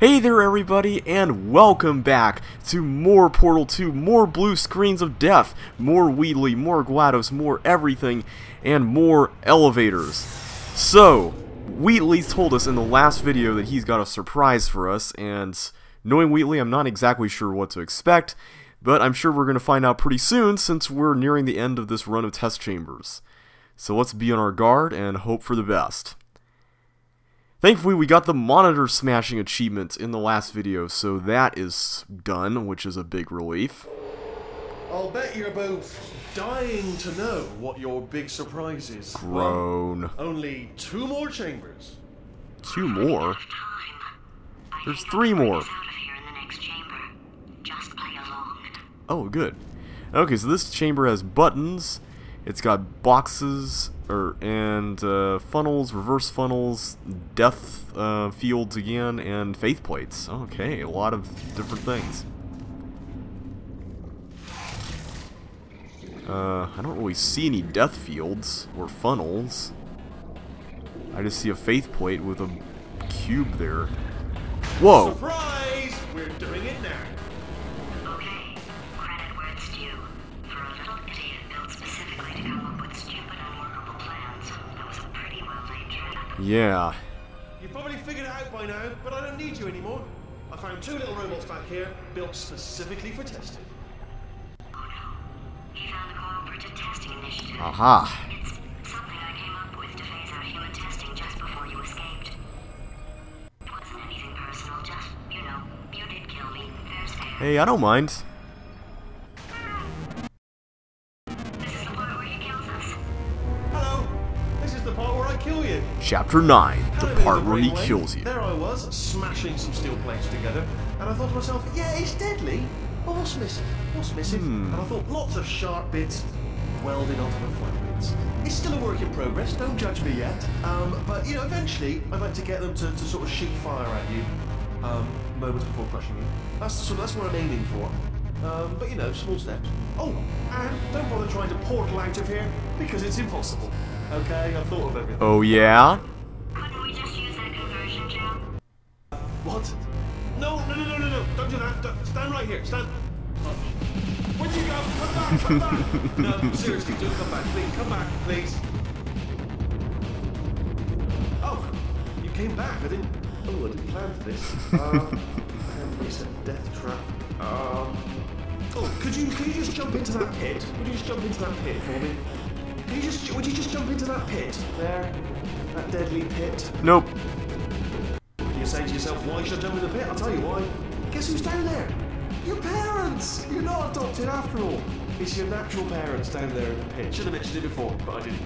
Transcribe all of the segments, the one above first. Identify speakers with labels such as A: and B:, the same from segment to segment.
A: Hey there everybody, and welcome back to more Portal 2, more blue screens of death, more Wheatley, more GLaDOS, more everything, and more elevators. So, Wheatley told us in the last video that he's got a surprise for us, and knowing Wheatley, I'm not exactly sure what to expect, but I'm sure we're going to find out pretty soon since we're nearing the end of this run of test chambers. So let's be on our guard and hope for the best. Thankfully, we got the monitor smashing achievement in the last video, so that is done, which is a big relief.
B: I'll bet you're both dying to know what your big surprise is.
A: Groan.
B: Well, only 2 more chambers.
A: 2 more? There's 3 more. Oh, good. Okay, so this chamber has buttons. It's got boxes, and funnels, reverse funnels, death fields again, and faith plates. Okay, a lot of different things. I don't really see any death fields or funnels. I just see a faith plate with a cube there. Whoa!
B: Surprise! We're doing it now.
A: Yeah.
B: You've probably figured it out by now, but I don't need you anymore. I found 2 little robots back here, built specifically for testing.
C: Oh no. You found the cooperative testing initiative.
A: Aha.
C: It's something I came up with to phase out human testing just before you escaped. It wasn't anything personal, just, you know, you did kill me. Fair's fair.
A: Hey, I don't mind.
C: This is the part where he kills us.
B: Hello! This is the part where I kill you.
A: Chapter 9, the part where he kills you.
B: There I was, smashing some steel plates together, and I thought to myself, yeah, it's deadly. But what's missing? What's missing? And I thought, lots of sharp bits welded onto the flat bits. It's still a work in progress, don't judge me yet. But, you know, eventually, I'd like to get them to sort of shoot fire at you, moments before crushing you. That's what I'm aiming for. But, you know, small steps. Oh, and don't bother trying to portal out of here, because it's impossible. Okay, I've thought of everything.
A: Oh yeah?
C: Couldn't we just use that conversion gel?
B: What? No, don't do that. Stand right here, stand. Where'd you go? Come back. No, seriously, do come back, please. Come back, please. Oh, you came back. I didn't plan for this. And reset death trap. Oh, could you just jump into that pit? Would you just jump into that pit for me? Would you just jump into that pit? There? That deadly pit?
A: Nope.
B: You say to yourself, why should I jump in the pit? I'll tell you why. Guess who's down there? Your parents! You're not adopted after all. It's your natural parents down there in the pit. Should have mentioned it before, but I didn't.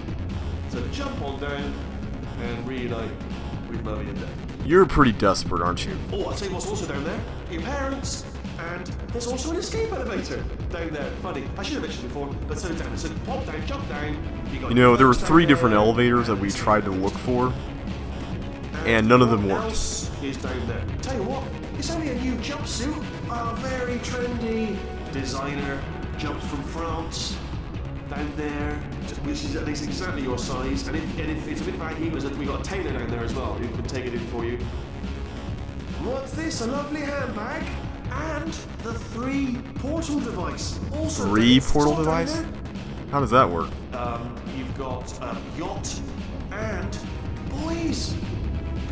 B: So jump on down and reunite with Mummy and Dad.
A: You're pretty desperate, aren't you?
B: Oh, I'll tell you what's also down there. Your parents. And there's also an escape elevator down there. Funny, I should have mentioned it before, but so down. So pop down, jump down.
A: You know, there were 3 different elevators that we tried to look for, and none of them worked.
B: Else is down there. Tell you what, it's only a new jumpsuit. A very trendy designer jumped from France down there, which is at least exactly your size. And if it's a bit baggy, we got a tailor down there as well who can take it in for you. What's this? A lovely handbag. And the 3 portal device. Also
A: 3 portal device? How does that work?
B: You've got a yacht and boys.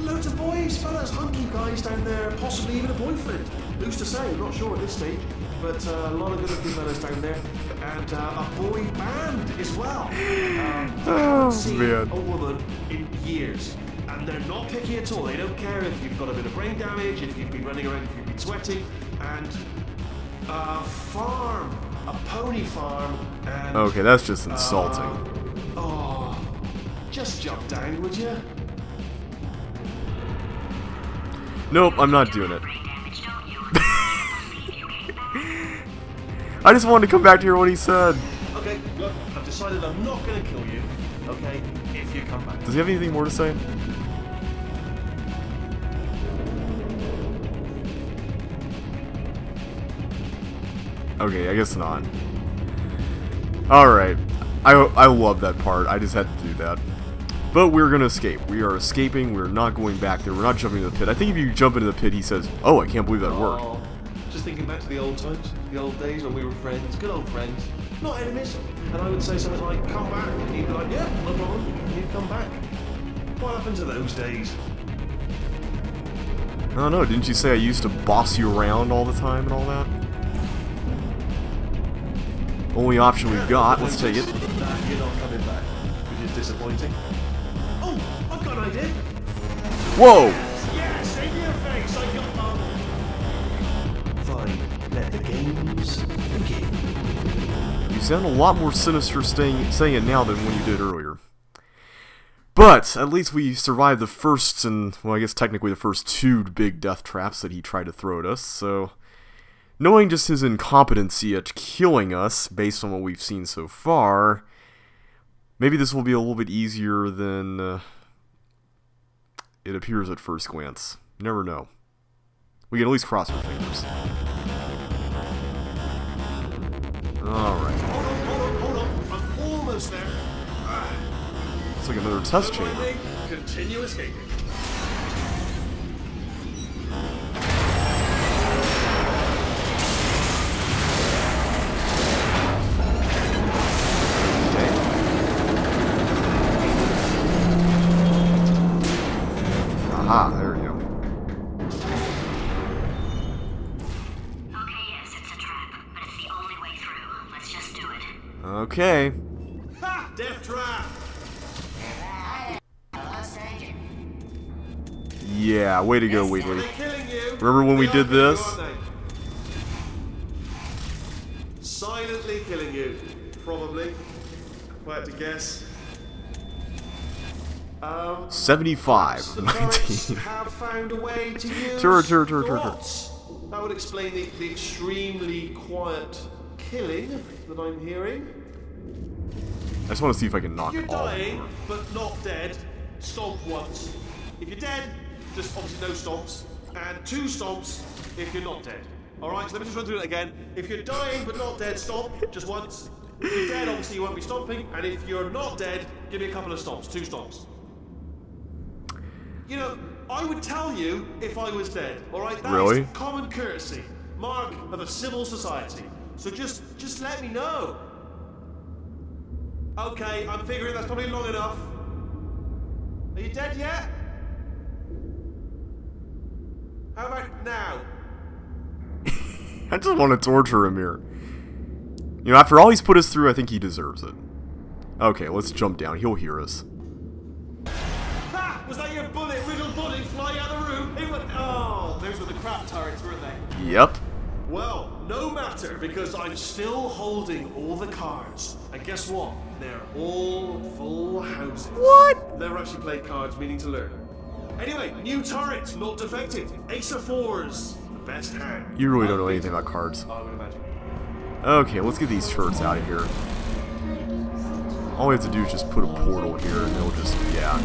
B: Loads of boys, fellas, hunky guys down there, possibly even a boyfriend. Who's to say? I'm not sure at this stage. But a lot of good-looking fellas down there. And a boy band as well. I haven't seen a woman in years. And they're not picky at all. They don't care if you've got a bit of brain damage, if you've been running around, if you've been sweating. And a farm, a pony farm, and...
A: Okay, that's just insulting.
B: Oh, just jump down, would you?
A: Nope, I'm not doing it. I just wanted to come back to hear what he said.
B: Okay, look, I've decided I'm not going to kill you, okay, if you come back.
A: Does he have anything more to say? Okay, I guess not. Alright. I love that part. I just had to do that. But we're gonna escape. We are escaping. We're not going back there. We're not jumping into the pit. I think if you jump into the pit, he says, "Oh, I can't believe that worked."
B: Oh, just thinking back to the old times, the old days when we were friends, good old friends, not enemies. And I would say something like, "Come back," and he'd be like, "Yeah, no problem." And he'd come back. What happened to those days?
A: I don't know. Didn't you say I used to boss you around all the time and all that? Only option we've got. Let's take it.
B: Nah, you're not coming back, which is disappointing. Oh, I've got an idea.
A: Whoa!
B: Yes, in your face, I got one. Fine, let the games begin.
A: You sound a lot more sinister saying it now than when you did earlier. But at least we survived the first and, well, I guess technically the first 2 big death traps that he tried to throw at us, so knowing just his incompetency at killing us, based on what we've seen so far, maybe this will be a little bit easier than it appears at first glance. Never know. We can at least cross our fingers. Alright.
B: Hold on. I'm almost there.
A: It's like another test chamber.
B: Continue escaping.
A: Aha, there we go.
C: Okay, yes, it's a trap, but it's the only way through. Let's just do it.
A: Okay.
B: Ha! Death trap!
A: Yeah, way to go, Wheatley.
B: They're killing you.
A: Remember when we did this?
B: Silently killing you. Probably. If I had to guess.
A: 75.
B: The
A: 19.
B: turrets have found a way to use
A: Sure.
B: dots. That would explain the extremely quiet killing that I'm hearing.
A: I just want to see if I can knock
B: If you're
A: all of
B: dying,
A: them.
B: but not dead, stomp once. If you're dead, just obviously no stomps. And 2 stomps if you're not dead. Alright, so let me just run through that again. If you're dying but not dead, stomp just once. If you're dead, obviously you won't be stomping. And if you're not dead, give me a couple of stomps, 2 stomps. You know, I would tell you if I was dead, alright? That's
A: Really?
B: common courtesy. Mark of a civil society. So just let me know. Okay, I'm figuring that's probably long enough. Are you dead yet? How about now?
A: I just want to torture him here. You know, after all he's put us through, I think he deserves it. Okay, let's jump down. He'll hear us.
B: Ha! Was that your bullet-riddled body flying out of the room? It went. Oh, those were the crap turrets, weren't they?
A: Yep.
B: Well, no matter, because I'm still holding all the cards. And guess what? They're all full houses.
A: What?
B: Never actually played cards, meaning to learn. Anyway, new turret, not defective. Ace of 4s, the best hand.
A: You really don't know anything about cards.
B: I would imagine.
A: Okay, let's get these turrets out of here. All we have to do is just put a portal here and they'll just, yeah.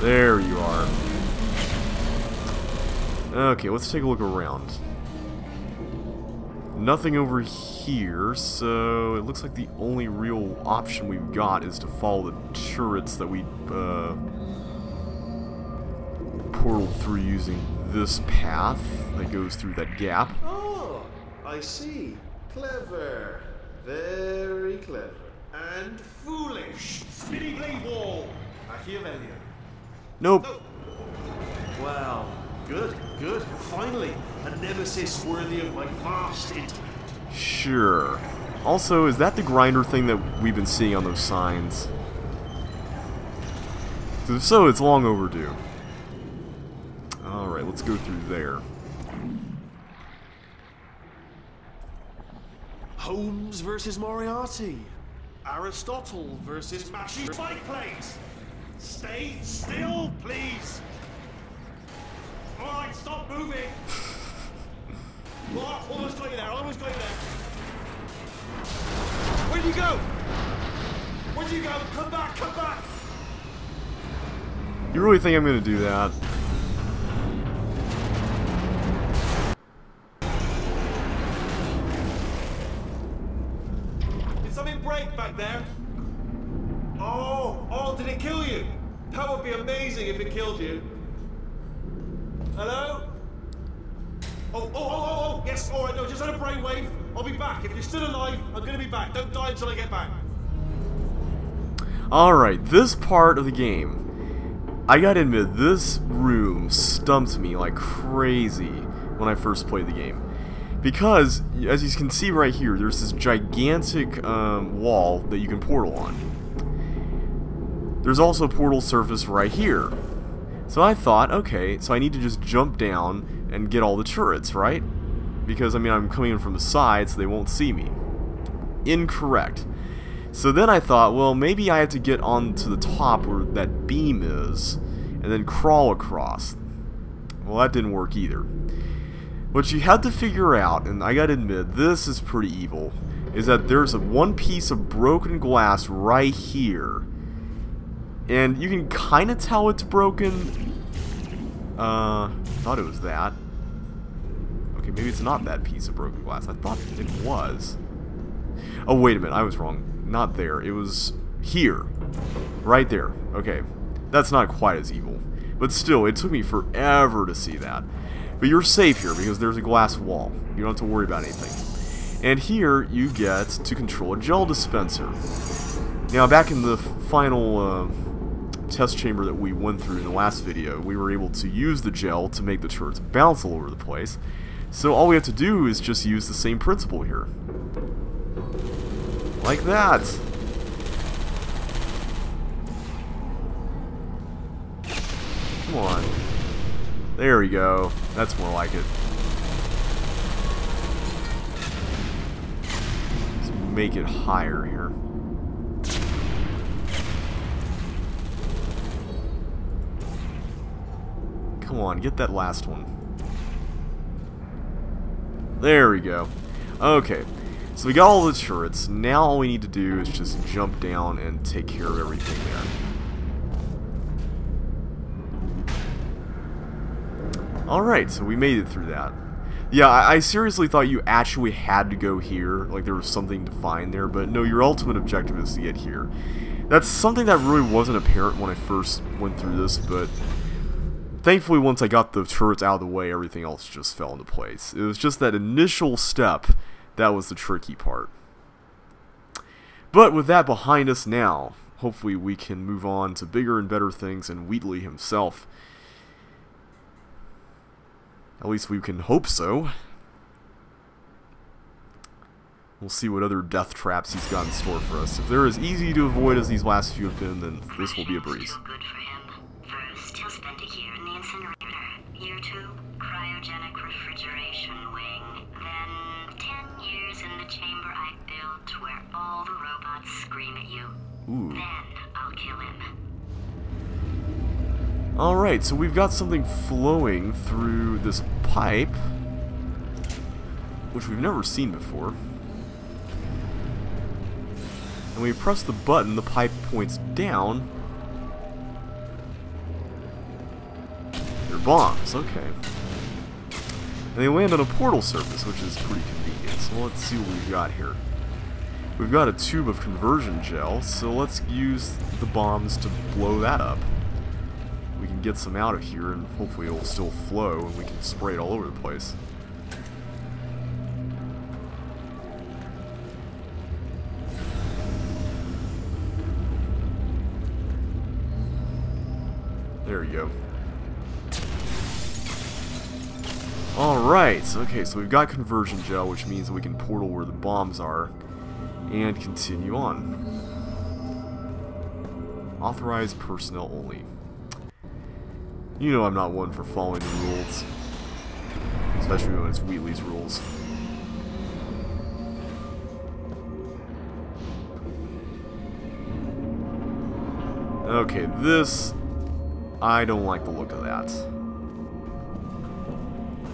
A: There you are. Okay, let's take a look around. Nothing over here, so it looks like the only real option we've got is to follow the turrets that we portaled through using this path that goes through that gap.
B: Oh, I see. Clever. Very clever. And foolish. Spinny blade wall. Machiavellian.
A: Nope.
B: No. Well, good. Finally, a nemesis worthy of my vast intellect.
A: Sure. Also, is that the grinder thing that we've been seeing on those signs? 'Cause if so, it's long overdue. Alright, let's go through there.
B: Holmes versus Moriarty. Aristotle versus Machine. Fight, please. Stay still, please. Alright, stop moving. Oh, almost got you there, almost got you there. Where'd you go? Where'd you go? Come back, come back.
A: You really think I'm gonna do that?
B: Did something break back there? killed you. Hello? Oh, yes, alright, no, just had a brainwave. I'll be back. If you're still alive, I'm gonna be back. Don't die until I get back.
A: Alright, this part of the game, I gotta admit, this room stumped me like crazy when I first played the game. Because, as you can see right here, there's this gigantic wall that you can portal on. There's also a portal surface right here. So I thought, okay, so I need to just jump down and get all the turrets, right? Because, I mean, I'm coming in from the side, so they won't see me. Incorrect. So then I thought, well, maybe I have to get onto the top where that beam is, and then crawl across. Well, that didn't work either. What you had to figure out, and I gotta admit, this is pretty evil, is that there's one piece of broken glass right here. And you can kind of tell it's broken. Thought it was that. Okay, maybe it's not that piece of broken glass. I thought it was. Oh, wait a minute, I was wrong. Not there. It was here. Right there. Okay. That's not quite as evil. But still, it took me forever to see that. But you're safe here because there's a glass wall. You don't have to worry about anything. And here, you get to control a gel dispenser. Now, back in the final test chamber that we went through in the last video, we were able to use the gel to make the turrets bounce all over the place. So all we have to do is just use the same principle here. Like that. Come on. There we go. That's more like it. Let's make it higher here. Come on, get that last one. There we go. Okay. So we got all the turrets. Now all we need to do is just jump down and take care of everything there. Alright, so we made it through that. Yeah, I seriously thought you actually had to go here, like there was something to find there, but no, your ultimate objective is to get here. That's something that really wasn't apparent when I first went through this, but thankfully once I got the turrets out of the way, everything else just fell into place. It was just that initial step that was the tricky part. But with that behind us now, hopefully we can move on to bigger and better things and Wheatley himself. At least we can hope so. We'll see what other death traps he's got in store for us. If they're as easy to avoid as these last few have been, then this will be a breeze.
C: Good for him. First, he'll spend a year in the incinerator. Year 2, cryogenic refrigeration wing. Then 10 years in the chamber I built where all the robots scream at you.
A: Ooh.
C: Then I'll kill him.
A: Alright, so we've got something flowing through this pipe, which we've never seen before. And when we press the button, the pipe points down. They're bombs, okay. And they land on a portal surface, which is pretty convenient. So let's see what we've got here. We've got a tube of conversion gel, so let's use the bombs to blow that up. We can get some out of here, and hopefully it'll still flow, and we can spray it all over the place. There we go. Alright, okay, so we've got conversion gel, which means we can portal where the bombs are, and continue on. Authorized personnel only. You know I'm not one for following the rules. Especially when it's Wheatley's rules. Okay, this... I don't like the look of that.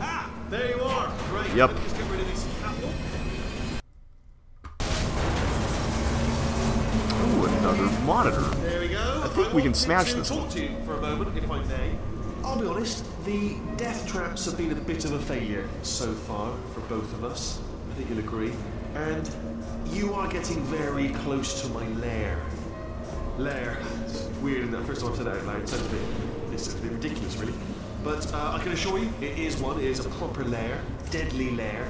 B: Ah! There you are! Right,
A: yep.
B: Let's get rid of these.
A: Ooh, another monitor.
B: There we go.
A: I think we can smash this one.
B: Talk to you for a moment, if I may. I'll be honest, the death traps have been a bit of a failure so far for both of us. I think you'll agree. And you are getting very close to my lair. Lair. It's weird, isn't it? First time I've said that out loud. It sounds a bit This sounds a bit ridiculous, really. But I can assure you, it is a proper lair, deadly lair.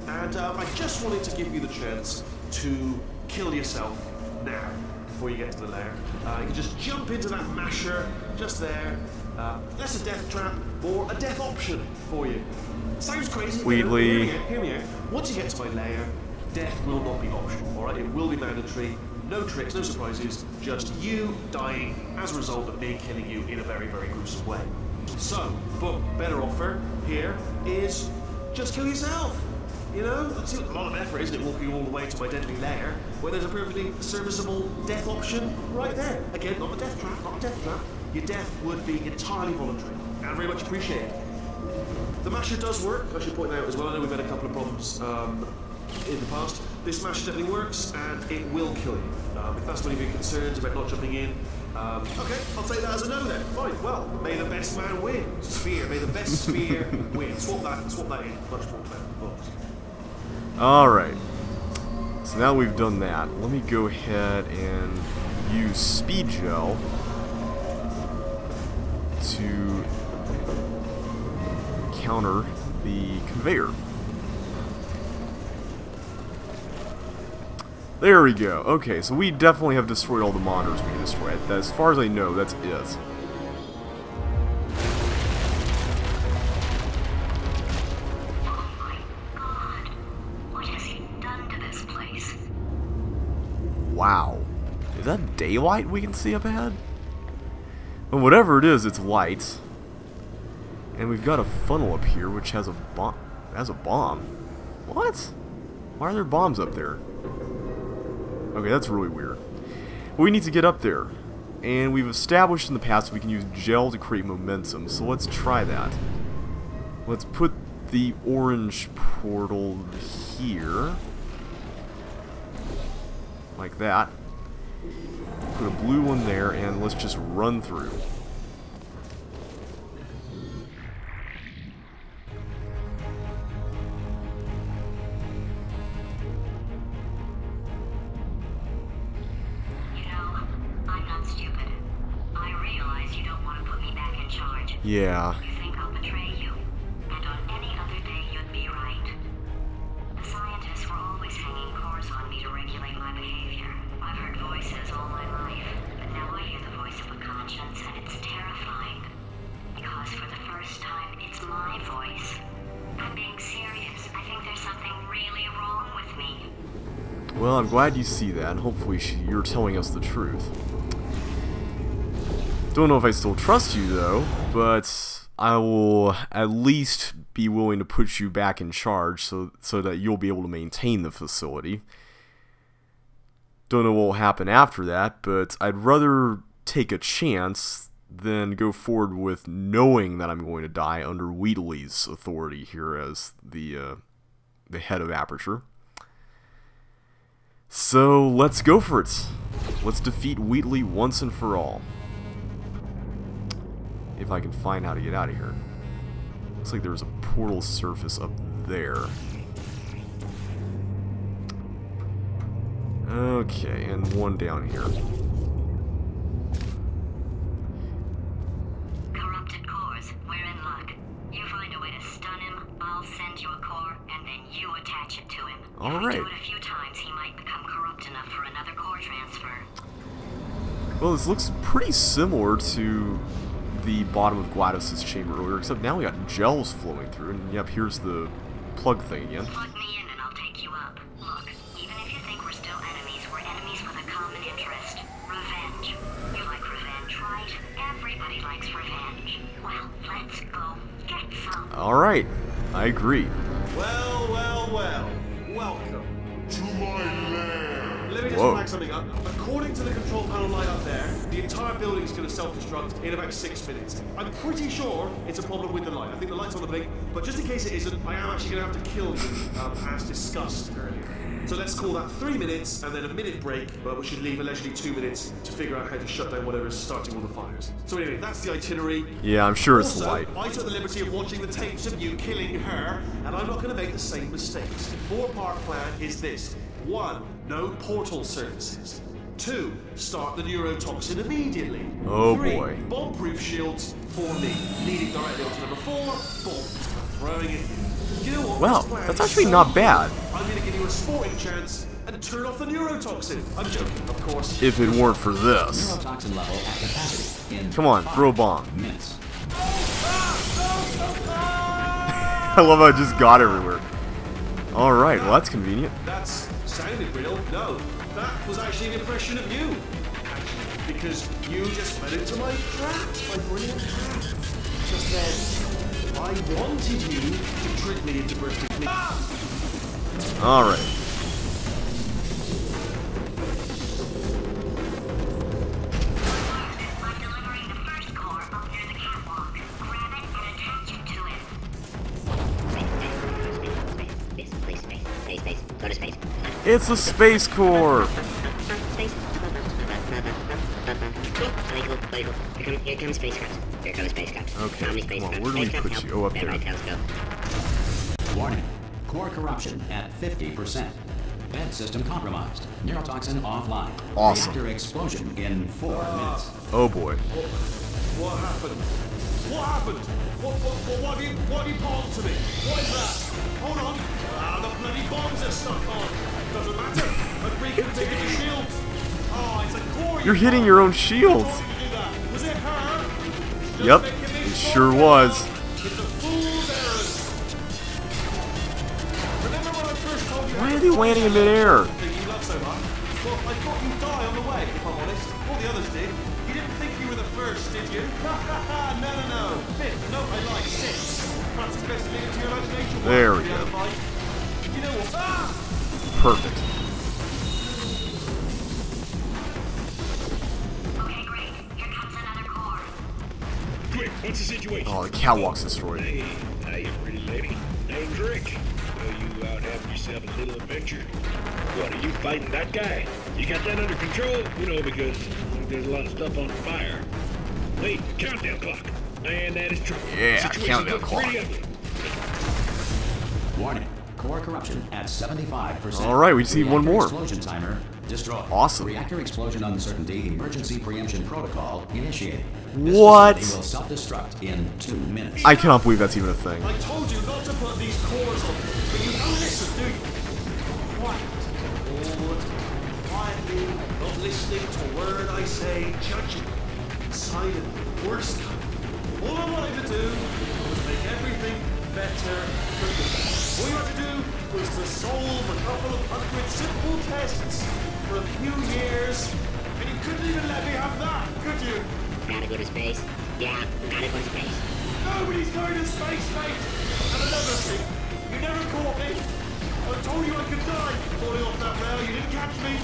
B: And I just wanted to give you the chance to kill yourself now, before you get to the lair. You can just jump into that masher, just there. That's a death trap, or a death option for you. Sounds crazy.
A: Wheatley.
B: Hear me out. Once you get to my lair, death will not be optional, alright? It will be mandatory. No tricks, no surprises, just you dying as a result of me killing you in a very, very gruesome way. So, but better offer here is just kill yourself. You know, that's a lot of effort, isn't it, walking all the way to my deadly lair, where there's a perfectly serviceable death option right there. Again, not a death trap, not a death trap. Your death would be entirely voluntary, and very much appreciated. The masher does work, I should point out as well. I know we've had a couple of problems in the past. This masher definitely works, and it will kill you. If that's one of your concerns about not jumping in, okay, I'll take that as a no then. Fine, well, may the best man win. Sphere, may the best sphere win. Swap that in. Much more about the books.
A: Alright. So now we've done that, let me go ahead and use speed gel to counter the conveyor. There we go. Okay, so we definitely have destroyed all the monitors we can destroy. As far as I know, that's it.
C: Oh my God. What has he done to this place?
A: Wow. Is that daylight we can see up ahead? Well, whatever it is, it's light. And we've got a funnel up here which has a bomb. Has a bomb. What? Why are there bombs up there? Okay, that's really weird. We need to get up there. And we've established in the past we can use gel to create momentum, so let's try that. Let's put the orange portal here. Like that. Put a blue one there, and let's just run through. Yeah.
C: You think I'll betray you, and on any other day you'd be right. The scientists were always hanging cores on me to regulate my behavior. I've heard voices all my life, but now I hear the voice of a conscience, and it's terrifying. Because for the first time, it's my voice. I'm being serious. I think there's something really wrong with me.
A: Well, I'm glad you see that, and hopefully you're telling us the truth. Don't know if I still trust you though, but I will at least be willing to put you back in charge so that you'll be able to maintain the facility. Don't know what will happen after that, but I'd rather take a chance than go forward with knowing that I'm going to die under Wheatley's authority here as the head of Aperture. So let's go for it. Let's defeat Wheatley once and for all. If I can find how to get out of here. Looks like there's a portal surface up there. Okay, and one down here.
C: Corrupted cores, we're in luck. You find a way to stun him, I'll send you a core, and then you attach it to him. If we do it a few times, he might become corrupt enough for another core transfer.
A: Well, this looks pretty similar to the bottom of GLaDOS' chamber earlier, except now we got gels flowing through, and yep, here's the plug thing again.
C: Plug me in and I'll take you up. Look, even if you think we're still enemies, we're enemies with a common interest. Revenge. You like revenge, right? Everybody likes revenge. Well, let's go get some.
A: Alright, I agree.
B: Well, well, well. Welcome to my lair. Let me just flag something up. According to the control panel light up there, the entire building is going to self-destruct in about 6 minutes. I'm pretty sure it's a problem with the light. I think the light's on the blink, but just in case it isn't, I am actually going to have to kill you, as discussed earlier. So let's call that 3 minutes and then a minute break, but we should leave allegedly 2 minutes to figure out how to shut down whatever is starting all the fires. So anyway, that's the itinerary.
A: Yeah, I'm sure it's
B: also,
A: light.
B: I took the liberty of watching the tapes of you killing her, and I'm not going to make the same mistakes. The 4-part plan is this. 1. No portal surfaces. 2. Start the neurotoxin immediately.
A: Oh
B: 3.
A: boy.
B: Bomb-proof shields for me. Leading directly onto number 4. Bombs for throwing it. You know what?
A: Wow,
B: This plan
A: that's
B: is
A: actually
B: so
A: not bad.
B: good. I'm gonna give you a sporting chance and turn off the neurotoxin. I'm joking, of course.
A: If it weren't for this.
D: Neurotoxin level at capacity in
A: Come on,
D: 5
A: throw a bomb.
D: minutes.
A: I love how it just got everywhere. Alright, well that's convenient.
B: That's sounded real. No, that was actually an impression of you. Actually, because you just fell into my trap, my brilliant trap. Just then, I wanted you to trick me into bursting me.
A: Alright.
C: I'm delivering the first core up near the catwalk. Grab it and attach it to it. Space. Go to space.
A: It's the Space Core!
C: Space. Here comes spacecraft. Here comes spacecraft.
A: Okay,
C: How many
A: come on,
C: spacecraft?
A: where do we
C: Spacecraft,
A: put you?
C: help.
A: Oh, up
C: Stand
A: there.
C: by, telescope.
D: Warning. Core corruption at 50%. Vent system compromised. Neurotoxin offline.
A: Awesome.
D: Reactor explosion in 4 minutes.
A: Oh boy.
B: What happened? What happened? What have you bombed to me? What is that? Hold on. The bloody bombs are stuck on. Doesn't matter. I'm reconfigured the shields. Oh, it's a core.
A: You're hitting your own shields.
B: I told you to do that. Was it her? Just
A: Yep,
B: making me
A: it
B: fall
A: sure
B: down.
A: was.
B: It's a fool's errand. Remember when I first told you?
A: Why are they landing in midair?
B: Thing you love so much. Well, I thought you'd die on the way, if I'm honest. All the others did. You didn't think you were the first, did you? No. Fifth. No, I like 6. Perhaps it's best to leave it to your imagination.
A: There we
B: The
A: go.
B: other 5. You know what?
A: Perfect.
C: Okay, great. Here comes another core.
E: Quick, what's the situation?
A: Oh, the catwalk's destroyed.
E: Hey, hiya, pretty lady. Name's Rick. So you out having yourself a little adventure? What, are you fighting that guy? You got that under control? You know, because there's a lot of stuff on fire. Wait, countdown clock. And that is true.
A: Yeah,
E: Situation's
A: countdown
E: looking
A: clock.
E: pretty ugly.
D: Warning. Core corruption at 75%.
A: Alright, we just need one
D: Reactor
A: more.
D: Explosion timer destroyed.
A: Awesome.
D: Reactor explosion uncertainty emergency preemption protocol initiated. This
A: What?
D: facility will self-destruct in 2 minutes.
A: I cannot believe that's even a thing.
B: I told you not to put these cores on, but you don't listen, do you? Quiet. Forward. Quietly. Not listening to a word I say. Judging. Silent. Worst kind. All I wanted to do was make everything better for you. All you had to do was to solve a couple of 100 simple tests for a few years, and you couldn't even let me have that, could you?
C: Gotta go to space? Yeah, gotta go to space.
B: Nobody's going to space, mate! And another thing, you never caught me. I told you I could die falling off that rail. You didn't catch me.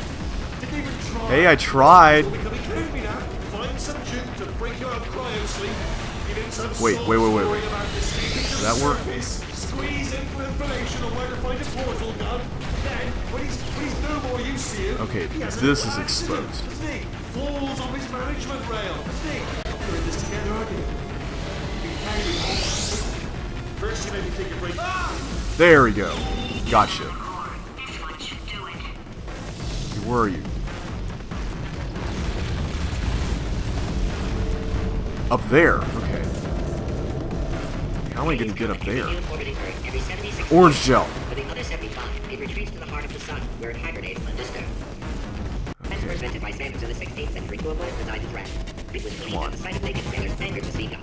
B: Didn't even try.
A: Hey, I tried.
B: So we can be kidding me now. Find some juke to break you out of cryo sleep. Give him some
A: Wait.
B: story
A: Wait.
B: about escaping to
A: Does that
B: the
A: work?
B: surface. Squeeze in for information on where to find a portal gun. Then, when he's no more use to you,
A: Okay,
B: he has
A: this
B: an
A: is
B: accident,
A: exposed.
B: doesn't he? Falls off his management rail. Doesn't he? We're in this together, aren't you? You carry me. First, you made me take a break.
A: There we go. Gotcha.
C: This one should do it.
A: Where are you? Up there. Okay. How am I gonna get up there?
C: Orbiting Earth every 76
A: Orange gel.
C: For the other 75, it retreats to the heart of the sun, where it hibernates undisturbed. Vents were invented by sailors in the 16th century to avoid Poseidon's wrath. It was believed that the sight of naked sailors angered the sea god.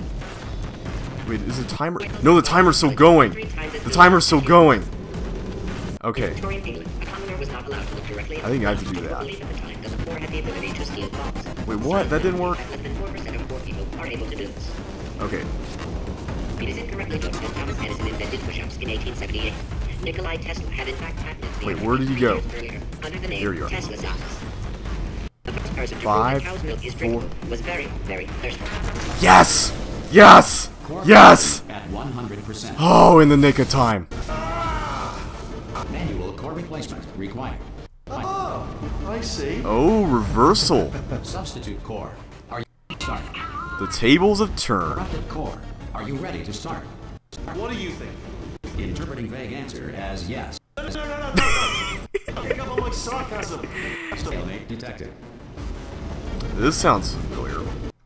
A: Wait, is the timer? No, the timer's still going. The timer's still going. Okay.
C: In Victorian England, a commoner was not allowed to look directly at
A: I think I have to
C: the
A: do
C: sun.
A: that.
C: People believed at the time that the poor had the ability to steal bombs.
A: Wait, what? That didn't work?
C: Less than 4% of poor people are able to do this.
A: Okay.
C: It is incorrectly noted that Thomas Edison invented push-ups in 1878. Nikolai Tesla had in fact patented the
A: Wait,
C: invention
A: where did he
C: 3
A: go?
C: years earlier, under the
A: Here you
C: name
A: are.
C: Tesla sauce. The first person to prove
A: 5,
C: that cow's milk is
A: 4.
C: drinkable was very, very thirsty.
A: Yes! Yes!
D: Core
A: Yes!
D: at 100%.
A: Oh, in the nick of time.
D: Manual core replacement required.
B: Oh, I see.
A: Oh, reversal.
D: Substitute core. Are you start?
A: The tables have turned.
D: Corrupted core. Are you ready to start?
B: What do you think?
D: Interpreting vague answer as yes.
B: No. Pick up on my sarcasm.
D: Stalemate detected.
A: This sounds familiar.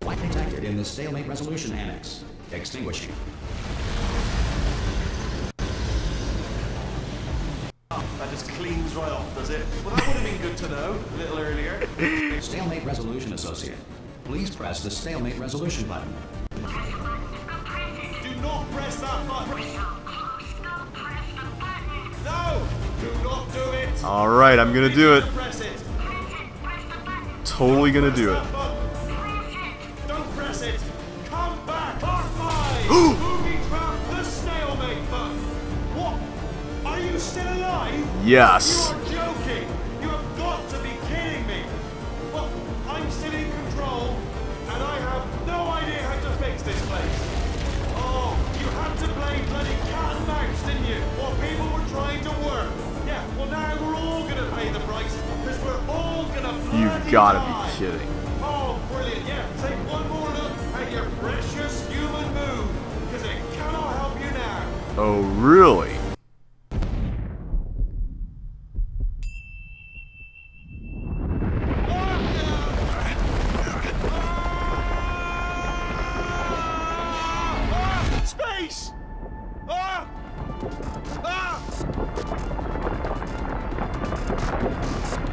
D: Light detected in the stalemate resolution annex. Extinguishing.
B: That just cleans right off, does it? Well, that would have been good to know a little earlier.
D: Stalemate resolution associate. Please press the stalemate resolution button.
B: Do not press that button. No! Do not do it!
A: Alright, I'm gonna do it.
B: Press it!
A: Totally gonna do it.
B: Don't press it! Come back! Part 5! Movie trap, the stalemate button! What? Are you still alive?
A: Yes.
B: You are joking! You have got to be kidding me! Well, I'm still in control, and I have no idea how to fix this place. Oh, you had to play bloody cat and mouse, didn't you? While people were trying to work. Yeah, well now we're all gonna pay the price, because we're all gonna bloody
A: You've gotta
B: die.
A: be kidding.
B: Oh, brilliant, yeah. Take one more look at your precious human moon, because it cannot help you now.
A: Oh, really?
B: Space! Ah! Ah!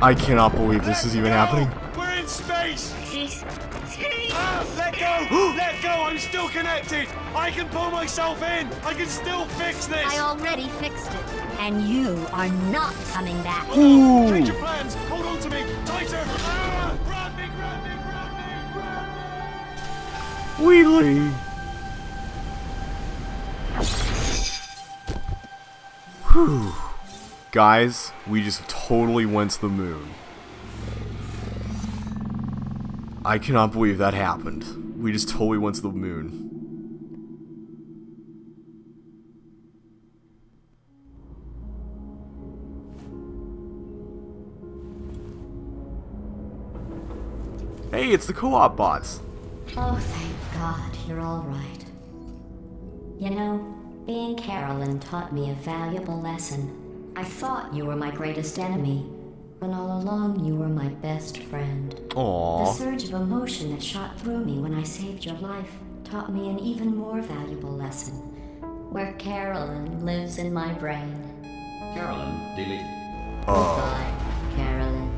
A: I cannot believe this is even happening.
B: We're in space!
C: Space.
B: Ah, let go! Let go! I'm still connected! I can pull myself in! I can still fix this!
F: I already fixed it, and you are not coming back.
B: Oh, no! Change your plans! Hold on to me! Tighter! Ah! Grab me! Grab me! Grab me! Grab me!
A: Wheatley. Whew. Guys, we just totally went to the moon. I cannot believe that happened. We just totally went to the moon. Hey, it's the co-op bots.
F: Oh, thank God, you're all right. You know, being Carolyn taught me a valuable lesson. I thought you were my greatest enemy, when all along you were my best friend. The
A: Aww.
F: surge of emotion that shot through me when I saved your life taught me an even more valuable lesson, where Carolyn lives in my brain.
D: Carolyn, delete.
F: Goodbye, Carolyn.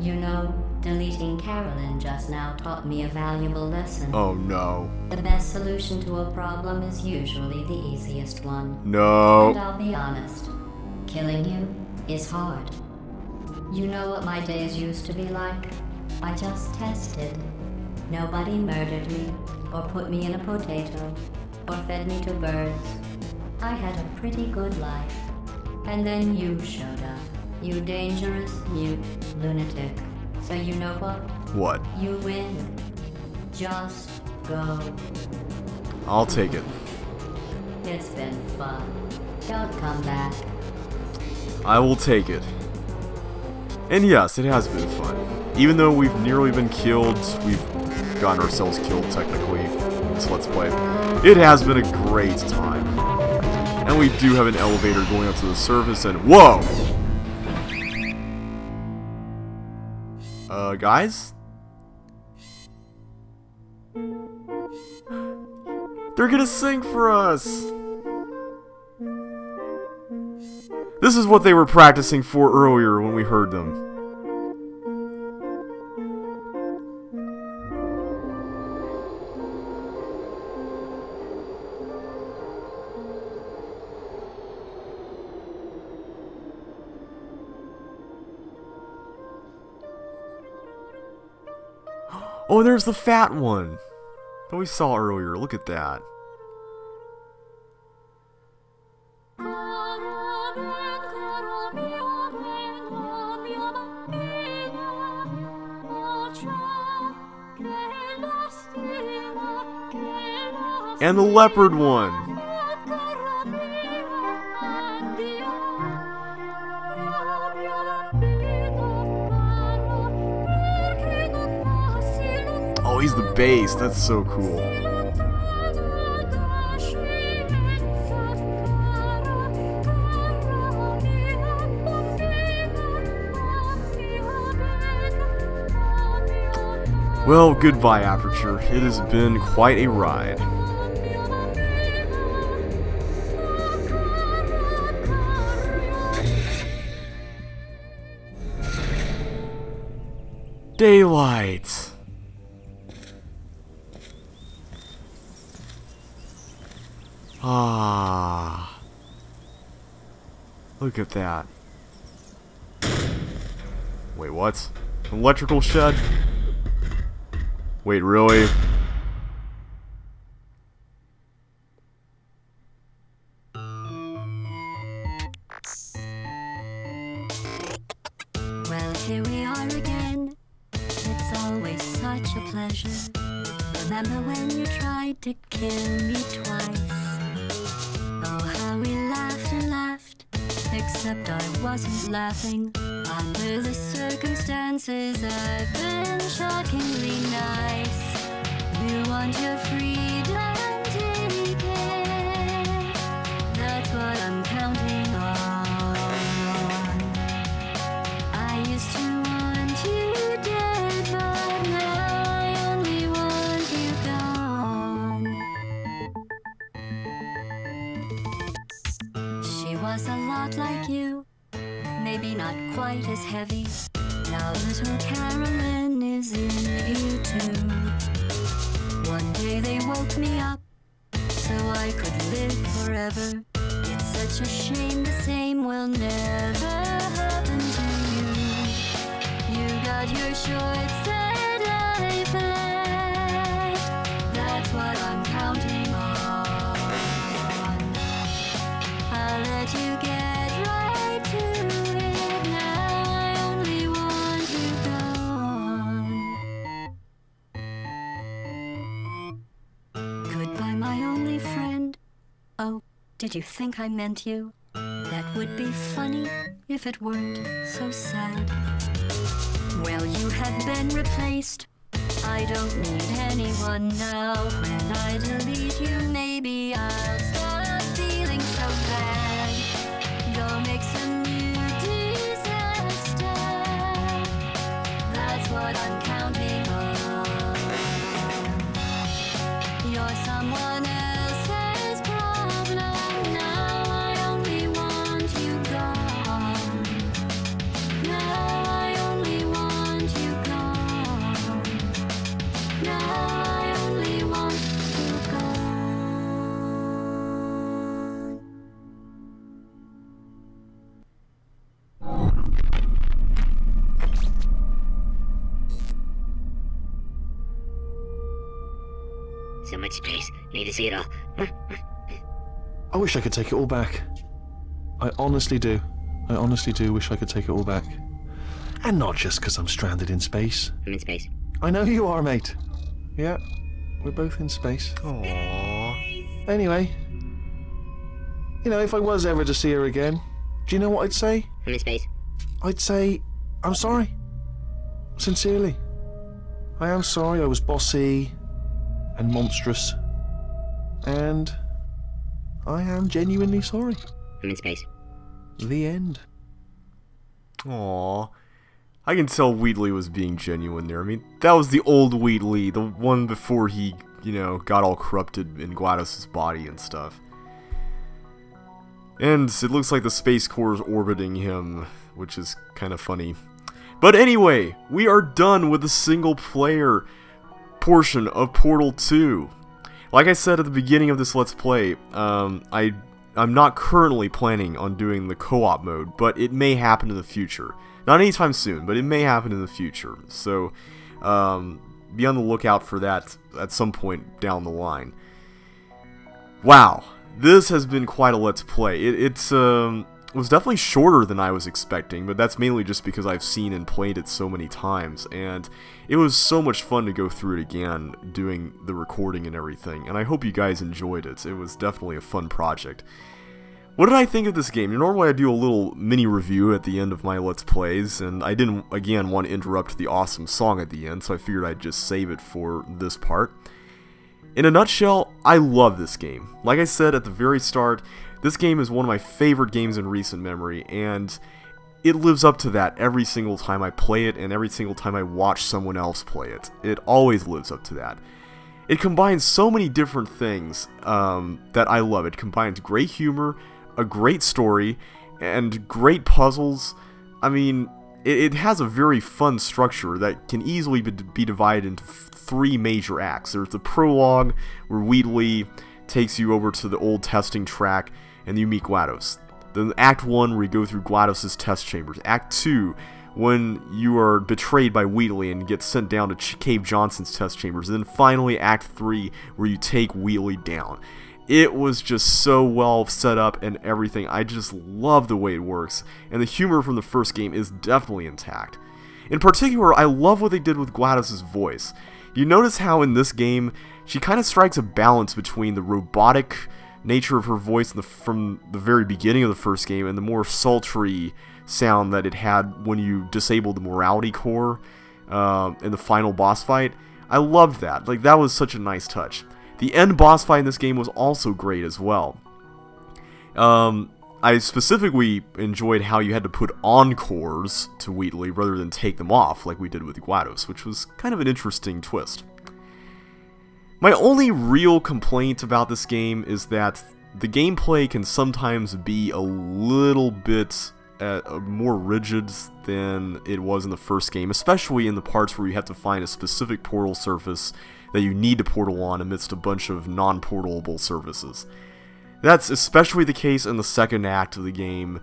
F: You know, deleting Carolyn just now taught me a valuable lesson.
A: Oh no.
F: The best solution to a problem is usually the easiest one.
A: No.
F: And I'll be honest, killing you is hard. You know what my days used to be like? I just tested. Nobody murdered me, or put me in a potato, or fed me to birds. I had a pretty good life. And then you showed up. You dangerous, mute lunatic. So you know what?
A: What?
F: You win. Just go.
A: I'll take it.
F: It's been fun. Don't come back.
A: I will take it. And yes, it has been fun. Even though we've nearly been killed, we've gotten ourselves killed technically in this Let's Play. It has been a great time. And we do have an elevator going up to the surface and whoa! Guys? They're gonna sing for us! This is what they were practicing for earlier when we heard them. Oh, there's the fat one that we saw earlier. Look at that. And the leopard one. Oh, he's the bass. That's so cool. Well, goodbye, Aperture. It has been quite a ride. Daylight! Ah. Look at that. Wait, what? Electrical shed? Wait, really?
F: Well, here we are again. It's always such a pleasure. Remember when you tried to kill me twice? Oh, how we laughed and laughed. Except I wasn't laughing. Under the circumstances, I've been shockingly nice. You want your freedom, take it. That's what I'm counting on. I used to want you dead, but now I only want you gone. She was a lot like you. Maybe not quite as heavy. Now little Carolyn is in YouTube. One day they woke me up so I could live forever. It's such a shame the same will never happen to you. You got your short sad life left. That's what I'm counting on. I'll let you get right to it now. I only want you gone. Goodbye, my only friend. Oh, did you think I meant you? That would be funny if it weren't so sad. Well, you have been replaced. I don't need anyone now. When I delete you, maybe I'll stop feeling so bad. Go make some new disaster. That's what I'm counting on. You're someone else's problem. Now I only want you gone. Now I only want you gone. Now I only want you gone.
G: So much space. Need to see it all.
B: I wish I could take it all back. I honestly do. I honestly do wish I could take it all back. And not just because I'm stranded in space.
G: I'm in space.
B: I know you are, mate. Yeah, we're both in space.
A: Aww.
B: Anyway, you know, if I was ever to see her again, do you know what I'd say?
G: I'm in space.
B: I'd say, I'm sorry. Sincerely. I am sorry I was bossy and monstrous. And I am genuinely sorry.
G: I'm in space.
B: The end.
A: Aww. I can tell Wheatley was being genuine there. I mean, that was the old Wheatley, the one before he, you know, got all corrupted in GLaDOS' body and stuff. And it looks like the Space Corps is orbiting him, which is kind of funny. But anyway, we are done with the single-player portion of Portal 2. Like I said at the beginning of this Let's Play, I'm not currently planning on doing the co-op mode, but it may happen in the future. Not anytime soon, but it may happen in the future. So, be on the lookout for that at some point down the line. Wow, this has been quite a Let's Play. It was definitely shorter than I was expecting, but that's mainly just because I've seen and played it so many times, and it was so much fun to go through it again, doing the recording and everything, and I hope you guys enjoyed it. It was definitely a fun project. What did I think of this game? Normally I do a little mini review at the end of my Let's Plays, and I didn't, again, want to interrupt the awesome song at the end, so I figured I'd just save it for this part. In a nutshell, I love this game. Like I said at the very start, this game is one of my favorite games in recent memory, and it lives up to that every single time I play it and every single time I watch someone else play it. It always lives up to that. It combines so many different things that I love. It combines great humor, a great story, and great puzzles. I mean, it has a very fun structure that can easily be divided into 3 major acts. There's the prologue, where Wheatley takes you over to the old testing track, and you meet GLaDOS. Then Act 1, where you go through GLaDOS' test chambers. Act 2, when you are betrayed by Wheatley and get sent down to Cave Johnson's test chambers. And then finally, Act 3, where you take Wheatley down. It was just so well set up and everything. I just love the way it works. And the humor from the first game is definitely intact. In particular, I love what they did with GLaDOS' voice. You notice how in this game, she kind of strikes a balance between the robotic nature of her voice from the very beginning of the first game and the more sultry sound that it had when you disabled the morality core in the final boss fight. I loved that. Like, that was such a nice touch. The end boss fight in this game was also great as well. I specifically enjoyed how you had to put encores to Wheatley rather than take them off like we did with GLaDOS, which was kind of an interesting twist. My only real complaint about this game is that the gameplay can sometimes be a little bit more rigid than it was in the first game, especially in the parts where you have to find a specific portal surface that you need to portal on amidst a bunch of non-portalable surfaces. That's especially the case in the second act of the game,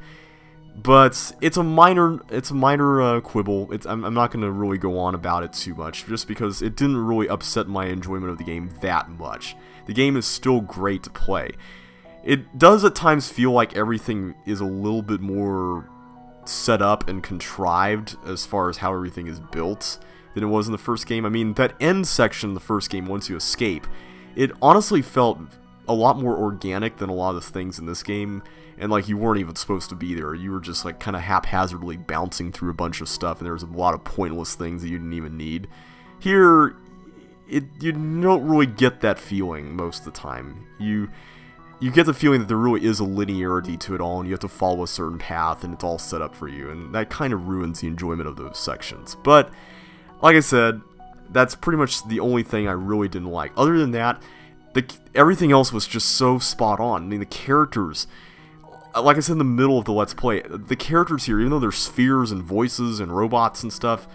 A: but it's a minor quibble. I'm not going to really go on about it too much, just because it didn't really upset my enjoyment of the game that much. The game is still great to play. It does at times feel like everything is a little bit more set up and contrived as far as how everything is built than it was in the first game. I mean, that end section in the first game, once you escape, it honestly felt a lot more organic than a lot of the things in this game, and like you weren't even supposed to be there. You were just like kind of haphazardly bouncing through a bunch of stuff, and there was a lot of pointless things that you didn't even need. Here, you don't really get that feeling most of the time. You get the feeling that there really is a linearity to it all, and you have to follow a certain path, and it's all set up for you, and that kind of ruins the enjoyment of those sections. But, like I said, that's pretty much the only thing I really didn't like. Other than that, everything else was just so spot on. I mean, the characters, like I said in the middle of the Let's Play, the characters here, even though they're spheres and voices and robots and stuff,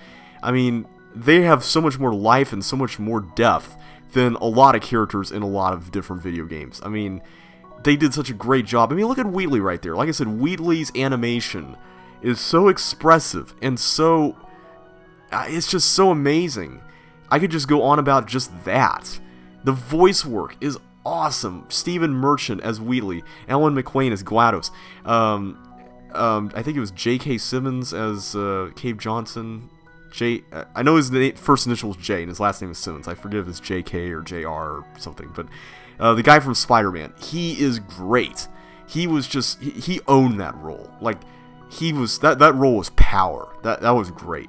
A: I mean, they have so much more life and so much more depth than a lot of characters in a lot of different video games. I mean, they did such a great job. I mean, look at Wheatley right there. Like I said, Wheatley's animation is so expressive and so... it's just so amazing. I could just go on about just that. The voice work is awesome. Stephen Merchant as Wheatley, Alan McLean as GLaDOS. I think it was J.K. Simmons as Cave Johnson. I know his first initial was J and his last name is Simmons. I forget if it's J.K. or J.R. or something. But the guy from Spider-Man, he is great. He was just he owned that role. Like he was that role was power. That was great.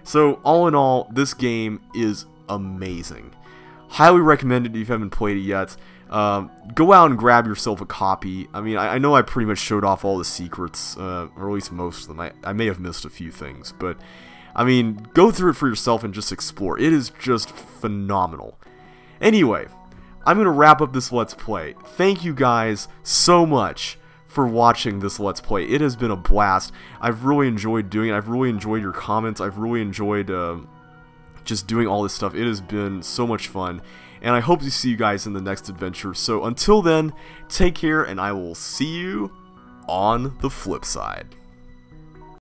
A: So all in all, this game is amazing. Highly recommend it if you haven't played it yet. Go out and grab yourself a copy. I mean, I know I pretty much showed off all the secrets, or at least most of them. I may have missed a few things, but I mean, go through it for yourself and just explore. It is just phenomenal. Anyway, I'm going to wrap up this Let's Play. Thank you guys so much for watching this Let's Play. It has been a blast. I've really enjoyed doing it. I've really enjoyed your comments. I've really enjoyed just doing all this stuff. It has been so much fun, and I hope to see you guys in the next adventure. So until then, take care, and I will see you on the flip side.